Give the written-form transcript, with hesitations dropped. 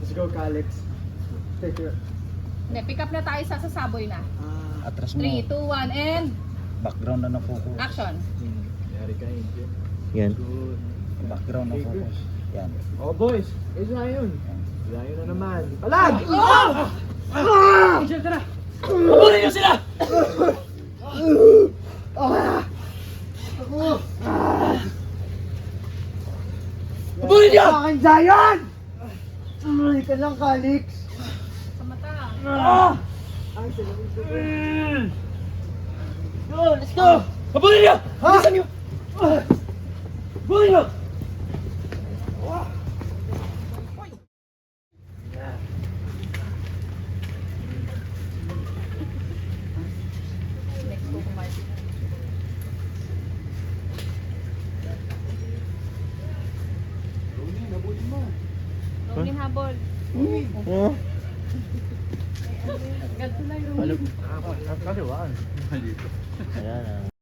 Let's go, Calix. Take care. Hindi, pick up na tayo sa sasaboy na. Atras mo. 3, 2, 1, and Background na focus. action. Yari ka, Angel. Yan. Good. Background na focus. Yan. Oh, boys. Isa yun. Yan. Layo na naman. Palag! Angel, tara! Habulin niyo sila! Habulin niyo! Akin, Zion! Tuloy ka lang, Calix. Sa mata. Ay, salamin. Go, let's go! Habulin niyo! Bilisan niyo! Habulin niyo! Next go, Martin. Rolling habol. Oh. Ganto na yung rolling. Kaliwaan. Ayan.